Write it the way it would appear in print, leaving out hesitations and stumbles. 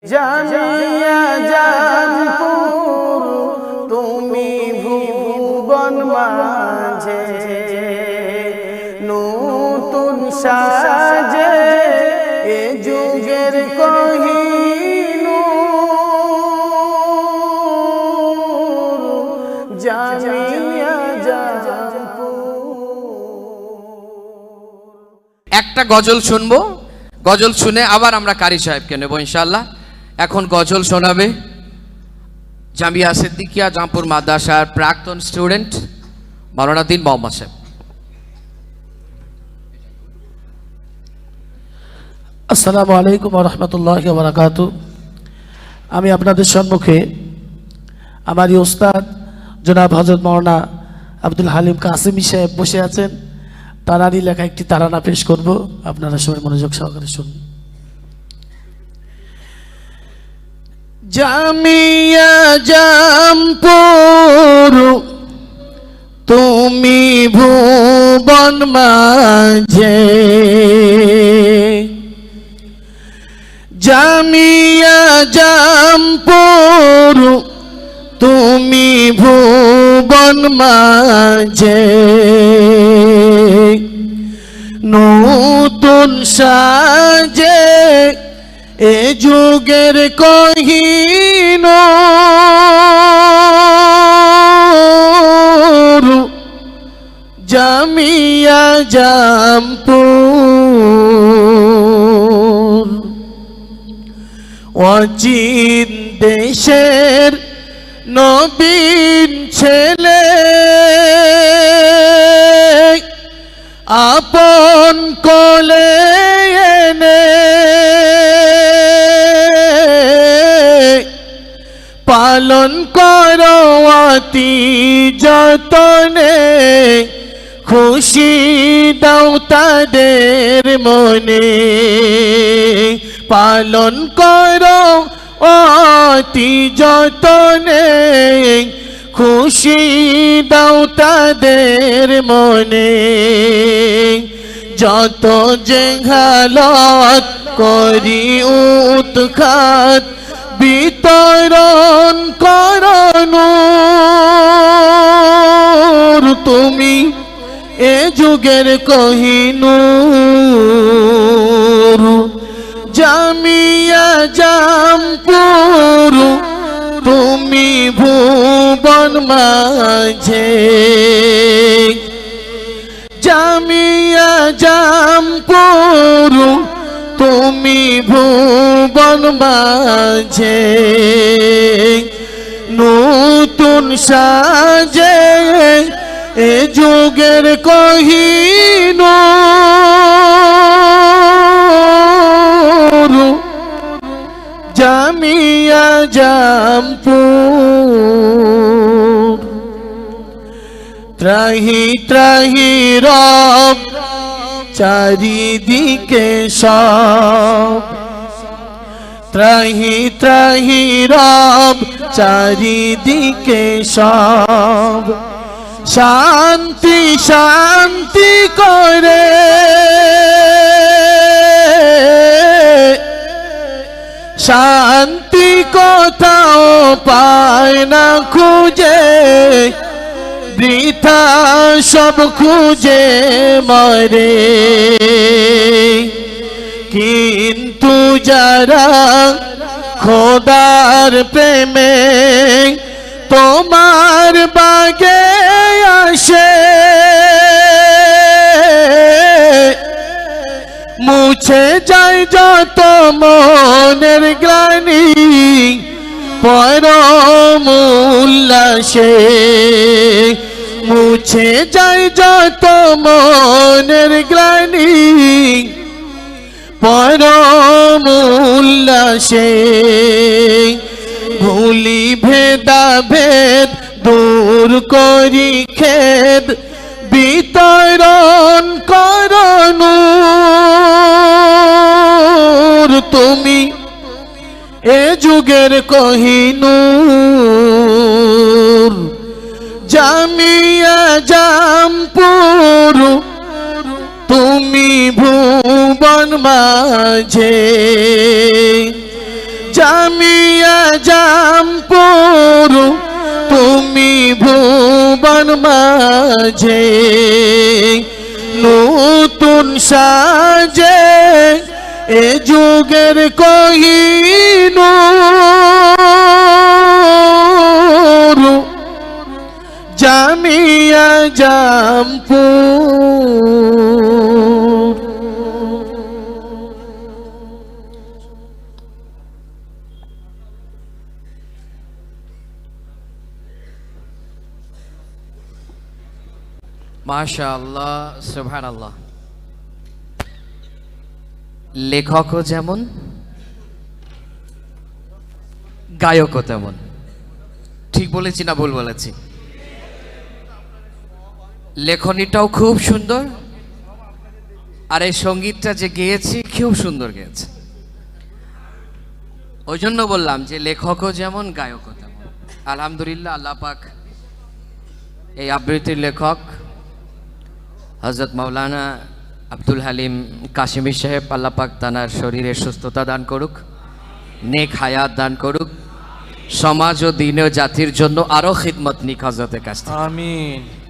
জানিয়া জানপুর তুমি ভুবন মাঝে নতুন সাজে এ যুগের কোহিনূর জানিয়া জানপুর। একটা গজল শুনবো, গজল শুনে আবার আমরা কারি সাহেবকে নেব ইনশাআল্লাহ। এখন গজল শোনাবে জামিয়া সিদ্দিকিয়া জামপুর মাদ্রাসার প্রাক্তন স্টুডেন্ট মাওলানা দিন মোহাম্মদ সাহেব। আসসালামু আলাইকুম ওয়া রাহমাতুল্লাহি ওয়া বারাকাতুহু। আমি আপনাদের সম্মুখে আমারই ওস্তাদ জনাব হযরত মাওলানা আব্দুল হালিম কাসেমি সাহেব বসে আছেন, তারারই লেখা একটি তারানা পেশ করব, আপনারা সবাই মনোযোগ সহকারে শুনুন। জামিয়া জামপুর তুমি ভুবন মাঝে, জামিয়া জামপুর তুমি ভুবন মাঝে নতুন সাজে এ যুগের কোহিনূর জামিয়া জামপুর। অচিন দেশের নবীন ছেলে আপন কোলে এনে পালন করো অতি যতনে, খুশি দাও তাদের মনে। পালন করো অতি যতনে, খুশি দাও তাদের মনে। যত জেহালত করি উৎখাত বিতরণ করনূর তুমি এ যুগের কোহিনূর জামিয়া জামপুর তুমি ভুবন মাঝে। জামিয়া জামপুর তুমি ভুবন মাঝে নতুন সাজে এ যুগের কোহিনূর জামিয়া জামপুর। ত্রাহি ত্রাহি রব চারিদিকে সব, ত্রাহি ত্রাহি রব চারিদিকে সব। শান্তি শান্তি করে শান্তি কোথাও পায় না খুঁজে, বৃথা সব খুঁজে মরে। কিন্তু যারা খোদার প্রেমে তোমার বাগে আসে, মুছে যায় যত মনের গ্লানি পরম উল্লাসে। মুছে যায় যত মনের গ্লানি পরম উল্লাসে। ভুলি ভেদা ভেদ দূর করি খেদ বিতরণ করনূর তুমি এ যুগের কোহিনূর জামিয়া জামপুর তুমি ভুবন মাঝে জামিয়া জামপুর তুমি ভুবন মাঝে নতুন সাজে এ যুগের কোহিনূর জামিয়া জামপুর। মাশাআল্লাহ, সুবহানাল্লাহ। লেখকও যেমন, গায়কও তেমন। ঠিক বলেছি না ভুল বলেছি? লেখনীটাও খুব সুন্দর, আর এই সঙ্গীতটা যে গেয়েছি খুব সুন্দর গেয়েছে। ওই জন্য বললাম যে লেখকও যেমন, গায়কও তেমন। আলহামদুলিল্লাহ, আল্লাহ পাক এই আবৃত্তির লেখক হযরত মাওলানা আব্দুল হালিম কাশিমি সাহেব, আল্লাহ পাক তানার শরীরে সুস্থতা দান করুক, নেক হায়াত দান করুক, সমাজ ও দিন ও জাতির জন্য আরো খিদমত নিক হযরতের কাছ থেকে। আমিন।